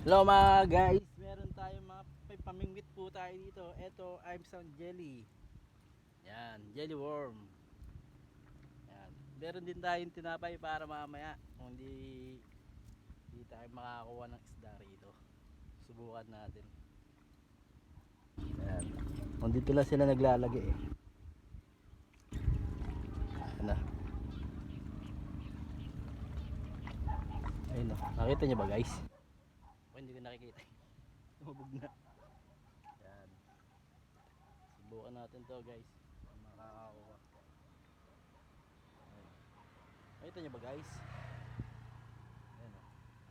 Hello mga guys, meron tayong mga may pamingwit po tayo dito. Ito, I'm some jelly. Yan, jelly worm. Yan. Meron din tayong tinapay para mamaya kung di tayo makakuha ng isda rito. Subukan natin. Yan. Kung dito lang sila naglalagay eh. Yan na. Ayun o. Nakita nyo ba guys? O hindi ko nakikita. Tumubog na. Yan. Subukan natin to guys. Kung makakakuha. Nakita nyo ba guys? Ayan o.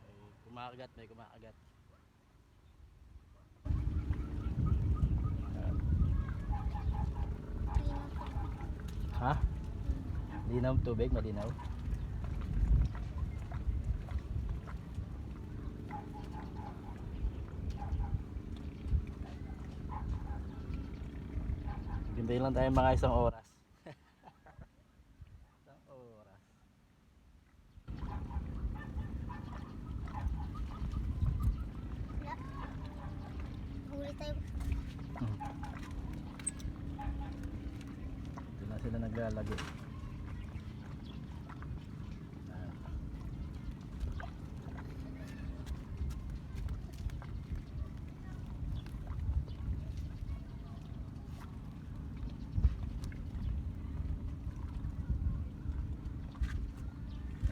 May kumakagat, may kumakagat. Ayan. Ha? Linaw tubig, malinaw. Hintayin lang tayo mga isang oras. Isang oras. Huli tayo. Ito na sila naglalagay.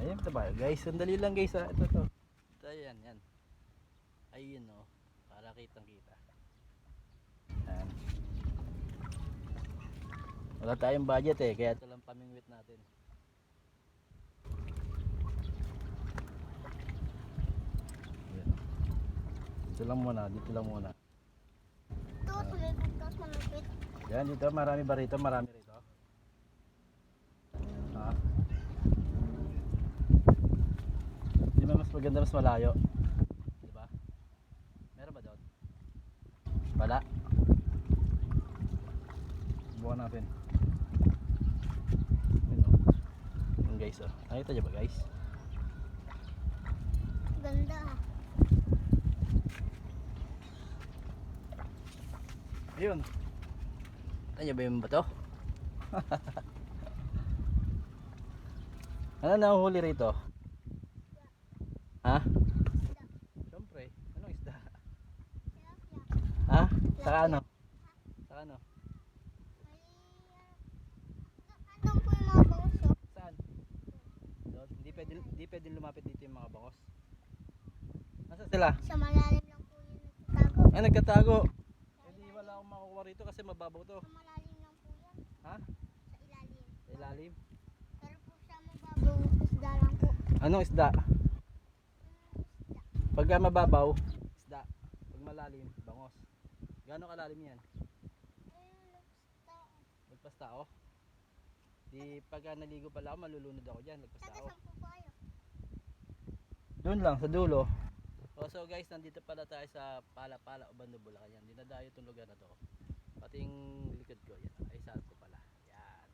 Ayan ito ba guys, sandali lang guys ha. Ito to. Ito yan, yan. Ayun o, para kitang kita. Ayan. Wala tayong budget eh, kaya ito lang pamingwit natin. Ayan. Dito lang muna, dito lang muna. Ito, sumipot ka, manupit. Yan, dito marami ba rito? Marami rito. Ha? Di ba mas maganda, mas malayo? Di ba? Meron ba doon? Wala. Subukan natin. Yun o. Yun guys o. Nakita nyo ba guys? Ganda ha. Ayun. Nakita nyo ba yung bato? Ano nahuhuli rito? Ha? Siyempre. Anong isda? Ha? Saka ano? Saka ano? Andun po yung mga bangso. Saan? Doon? Hindi pwede lumapit dito yung mga bangos. Nasaan sila? Sa malalim lang po yun nagtatago. Ay, nagkatago. Hindi wala akong makukuha rito kasi mababaw to. Sa malalim lang po yan. Ha? Sa ilalim. Sa ilalim? Pero po sa mababaw, isda lang po. Anong isda? Pagka mababaw, isda. Pag malalim, bangos. Gaano kalalim yan? Lagpas tao? Di pagka naligo pala ako, malulunod ako dyan. Lagpas tao. Taga-sampu po kayo. Doon lang, sa dulo. Oh, so guys, nandito pala tayo sa Pala-Pala o Bando, Bulacan. Yan, dinadayo itong lugar na to. Pating likod ko, yan. Ay, saan ko pala. Yan.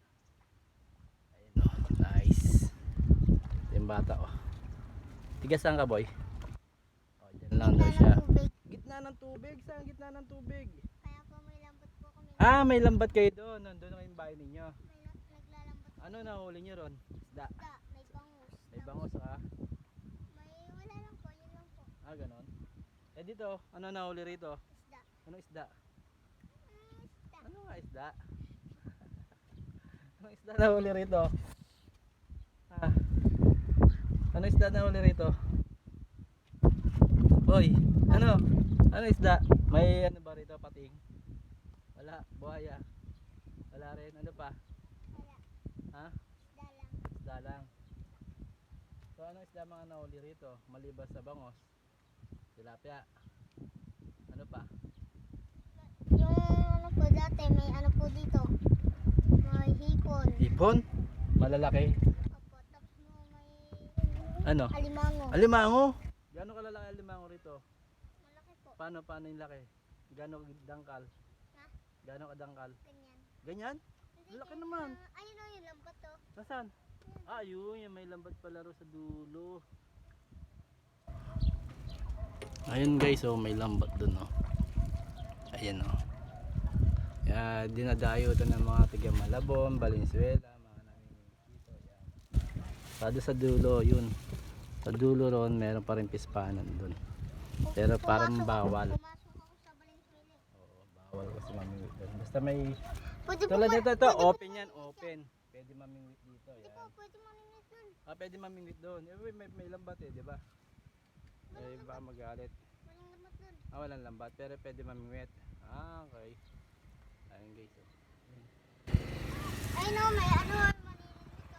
Ayun o, nice. Ito yung bata o. Tigas saan ka boy? O, dyan lang daw siya. Tubig. Gitna ng tubig, saan gitna ng tubig? Kaya po may lambat po kami. Ah, may lambat kayo doon. Nandun na yung bahay ninyo. May naglalambat po. Ano nahuli nyo ron? Isda. Isda, may bangus. May bangos ka? May wala lang po, yun lang po. Ah, ganon. Eh dito, ano nahuli rito? Isda. Anong isda? Isda. Ano nga isda? Anong isda nahuli rito? Ah. Anong isda nahuli rito? Hoy, ano? Ano isda? May ano ba rito, pating? Wala, buhaya. Wala rin, ano pa? Wala. Ha? Isda lang. Isda lang. So ano isda mga nahuli rito? Maliban sa bangos, tilapia. Ano pa? Yung ano po dati, may ano po dito. May hipon. Ipon? Malalaki. Opo, tapos mo may Ano? alimango. Alimango? Gaano kalalaki alimango rito? Malaki po. Paano yung laki? Gaano dangkal? Ha? Gaano kadangkal? Ganyan. Ganyan? Hindi Laki din, naman. ayun o, yung lambat to. Nasaan? Ah, yun, yung may lambat pala ro sa dulo. Ayun guys, oh, may lambat dun, oh. Ayan, oh. Kaya dinadayo ito ng mga tiga Malabon, Valenzuela, mga namimili dito. Ayan. Sado sa dulo, yun. Sa dulo ron, meron pa rin pispanan dun. Pero parang bawal. Pumasok ako sa Valenzuela. Oo, bawal kasi mamingwit dun. Basta may, Pwede po tulad nito, ito, open yan, open. Pwede mamingwit dito, yan. pwede maninit dun. Pwede mamingwit doon. May lambat eh, di ba? Eh, baka magalit. Walang lamat dun. Walang lambat, pero pwede mamingwit. Okay. Ayun guys, oh. Ay no, may ano, maninit dito.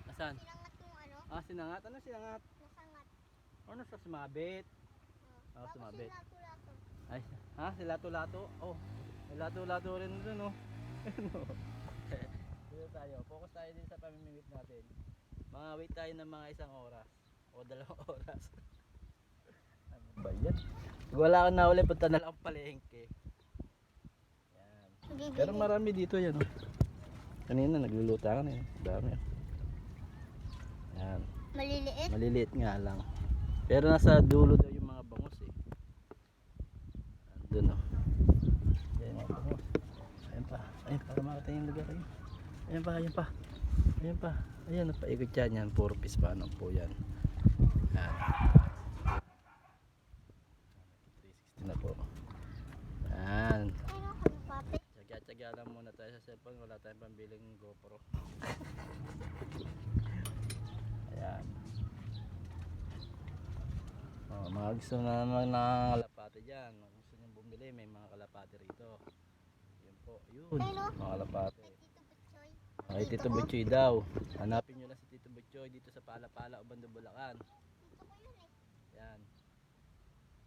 Asan? Sinangat yung ano, Sinangat? Ano sinangat? nasangat. Ano sa sumabit? Tapos sumabit. yung lato-lato. Ay, si lato-lato? Oh, may lato-lato rin dun, oh. Ano? Dito tayo, focus tayo din sa pamimingwit natin. Mga wait tayo ng mga 1 oras o 2 oras. Ano ba yan? Pag wala kang nahuli, punta na lang ang palengke. Yan. Pero marami dito yan, oh. Kanina nagluluta ka na yun. Dami, oh. Yan. Maliliit. Maliliit nga lang. Pero nasa dulo daw yung mga bangus eh. Andun, oh. Yan mga bangus. Ayan pa. Ayan, para makita yung lugar kayo. Ayan pa, ayan pa. Ayan pa. Ayan, napaikot yan yan. Puro pispaano po yan. Yan. 360 na po. Yan. Ay no, kalapate. Tsaga-tsaga lang muna tayo sa cellphone. Wala tayong pambiling GoPro. Ayan. Oh, mga gusto na naman ng kalapate dyan. Mga gusto nyo bumili, may mga kalapate rito. Yun po, yun. Ay, no? Mga kalapate. Kay Ay, Tito Tito Butchoy. Butchoy daw. Hanapin nyo lang si Tito Butchoy dito sa Pala-Pala, Ubando, Bulacan. Dito ko yun eh. Yan.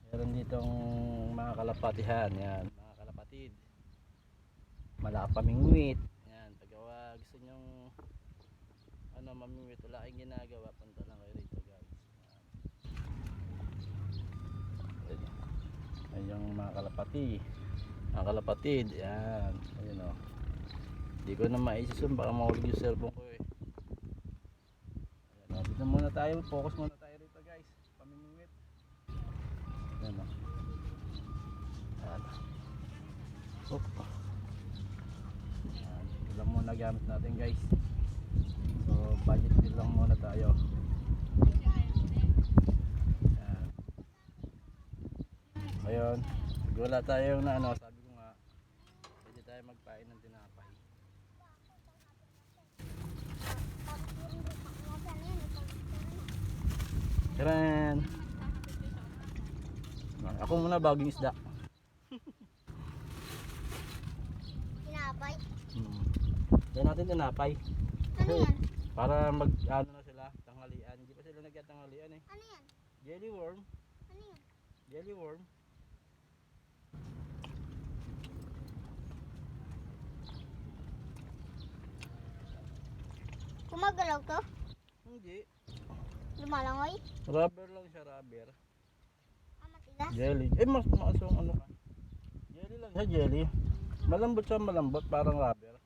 Meron ditong mga kalapatihan. Yan, mga kalapatid. Malapamingwit. Yan, pag gusto nyong mamingwit, wala kayong ginagawa, punta lang kayo rito guys. Yan. Ayan yung mga kalapati. Mga kalapatid. Yan. Ayan o. Hindi ko na maisisum, baka mahulog yung cellphone ko eh. Ayan o. Dito muna tayo. Focus muna tayo rito guys. Pamimingwit. Ayan o. Ayan. Oop. Ayan. Ito lang muna gamit natin guys. So budget din lang muna tayo. Ayan. Ngayon, wala tayong na ano, sabi ko nga, pwede tayo magpain ng tinapay. Tara! Ako muna bagong isda. Tinapay. Yan natin tinapay. Ano yan? Para mag ano na sila, tanghalian. Hindi pa sila nagtatanghalian eh. Ano yan? Jelly worm. Ano yan? Jelly worm. Gumagalaw to? Hindi. Lumalangoy? Rubber lang siya, rubber. Matigas? Jelly. Mas maasong ano ka. Jelly lang siya, jelly. Malambot siya, malambot. Parang rubber.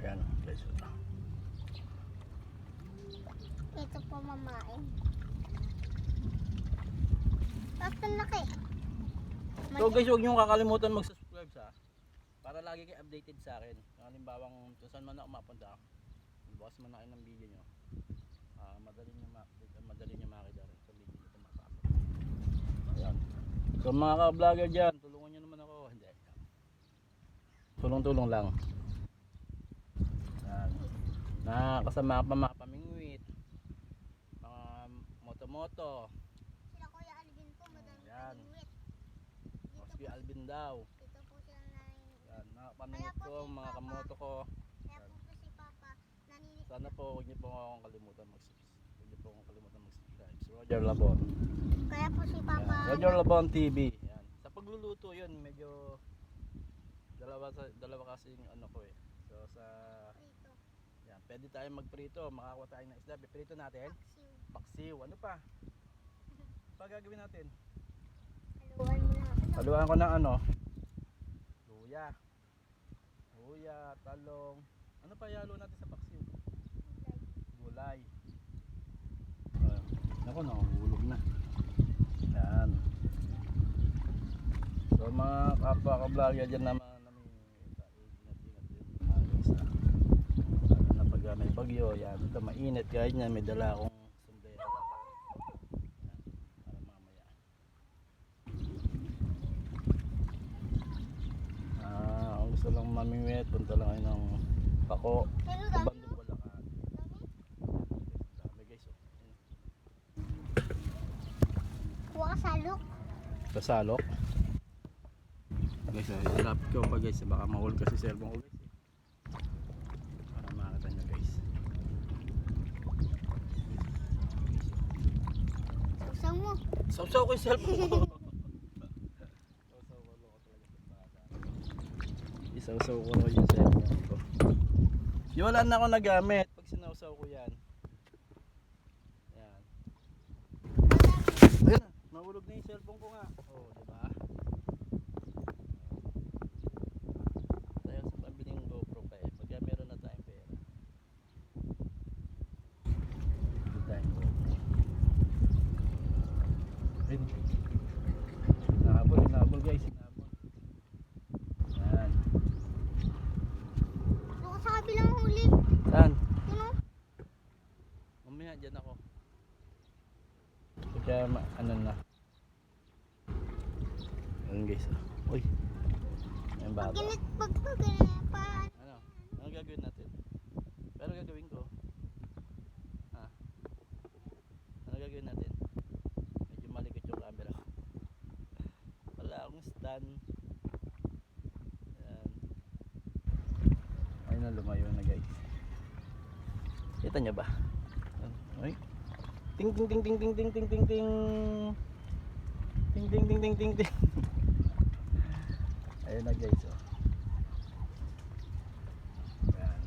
Ayan, guys. Ito po mamain. Bakit ang laki? So guys, huwag nyo kakalimutan mag-subscribe para lagi kayo updated sa akin. Halimbawa kung saan man ako mapunta, bukas man ako ng video nyo, madali nyo makita rin sa video nyo pumapasok. Ayan. So mga ka-vlogger dyan, tulungan nyo naman ako. Hindi. Tulong-tulong lang. Ayan. Nakakasama pa mga pamingwit, mga moto-moto. Sila Kuya Alvin po, madami Yan. pamingwit. Si Alvin daw. Dito po sila naninig. Yan, mga pamingwit ko, mga kamoto ko. Kaya po si Papa naninig. Sana po huwag niyo po akong kalimutan mag-subscribe. Si Roger Labon. Kaya po si Papa. Yan. Roger Labon TV. Yan. Sa pagluluto 'yun, medyo dalawa kasi yung ano ko eh. So sa Prito. yan, pwede tayong magprito, makakuha tayo ng isda. Piprito natin. Paksiw. Paksiw, ano pa? Pa gagawin natin? Haluan mo na. Haluan ko ng ano? Luya. Luya, talong. Ano pa ihalo natin sa paksiw? Gulay. Ako, nakahulog na. Yan. mga kapwa ka-vlogger dyan naman namimita, ingat-ingat din guys. Lalo na pag may bagyo, yan, ito mainit kahit yan, may dala akong sombrero. Yan, para mamaya. Kung gusto lang mamimit, punta lang kayo ng Pako, Pero dami. Bando, Bulacan. Dami guys, oh. Yan. Kuha ka salok. Kasalok. Guys, ilapit ko pa guys, baka mahul kasi cellphone ko guys. Para makita nyo guys. Susang mo. Sausaw ko yung cellphone ko. Sausaw ko talaga sa bata. Isausaw ko yung cellphone ko. Yung wala na ako nagamit pag sinausaw ko yan. Yan. Ayun na, mahulog na yung cellphone ko nga. Oh, diba? Tayo sa pabiling GoPro pa eh. Pagka meron na tayong pera. Hindi tayong GoPro. Ayun. Hinabol guys, hinabol. Yan. Doon ka sa kabilang huli. Saan? Yun o. Mamaya dyan ako. Pagka ano na. Ayun guys. Uy. Ayun baba. Pag pa. Ano? Ano gagawin natin? Pero gagawin ko. Ha? Ano gagawin natin? Medyo malikot yung camera. Wala akong stand. Ayan. Ayun na, lumayo na guys. Kita nyo ba? Ay. Ting ting ting ting ting ting ting ting ting. Ting ting ting ting ting ting. Ayun na guys, oh. Ayan.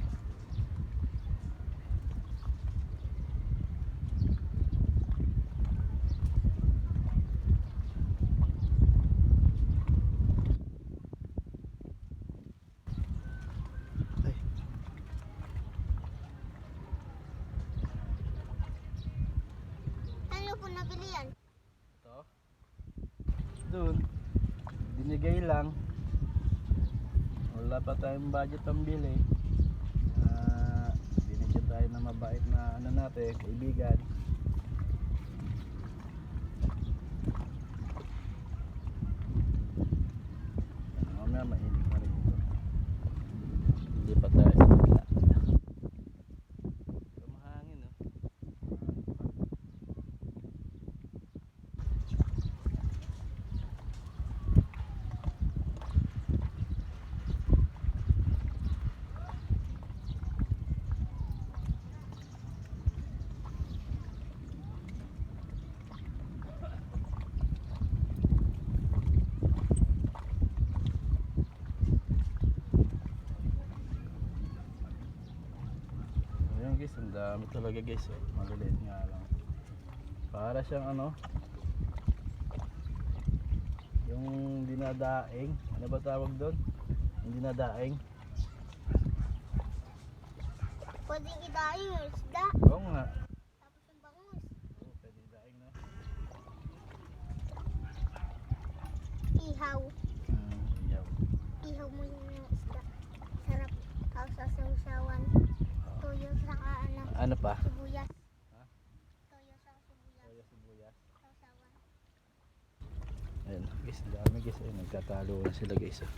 Ay. Ano po nabili yan? Ito. Doon. Binigay lang. Wala pa tayong budget pambili. Binigyan tayo ng mabait na ano natin, kaibigan. Mamaya mainit na rin ito. Hindi pa tayo sa wala. Pero mahangin, oh. Ayan guys, ang dami talaga guys, oh. Maliliit nga lang. Para siyang ano, yung dinadaing. Ano ba tawag doon? Yung dinadaing. Pwedeng idaing yung isda. Oo nga. Tapos yung bangus. Oo, pwede daing na. Ihaw. Yaw. Ihaw mo yung isda. Sarap. Tapos sasaw-sawan. Toyo saka ano. Ano pa? Sibuyas. Ha? Toyo saka sibuyas. Soya, sibuyas. Sausawan. Ayan guys, ang dami guys. Ayun, nagtatalo na sila guys, oh.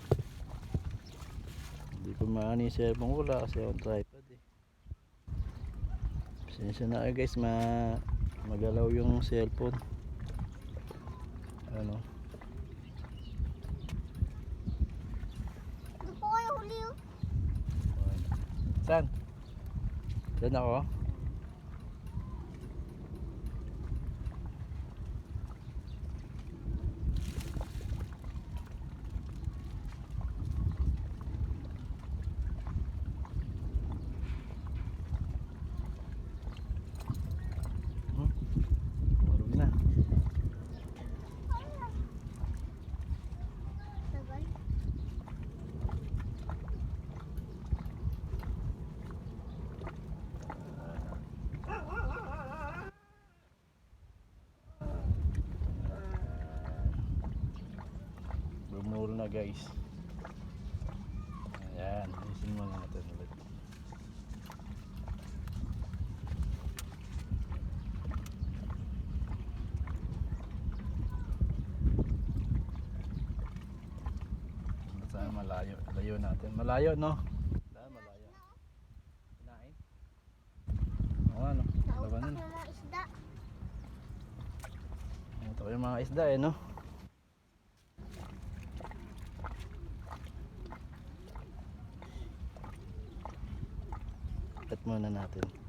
Hindi ko maano yung cellphone ko, wala kasi on tripod eh. Pasensya na kayo guys, magalaw yung cellphone. Ano? Doon po kayo huli oh. Saan? Saan ako? Marumi na. Tagal. Tumuro na guys. Ayan, ayusin muna natin ulit. Saan malayo? Layo natin. Malayo no? Saan malayo? Kinain? Oo ano? Nautak Labanan. ng mga isda. Ito yung mga isda eh no? Cut muna natin.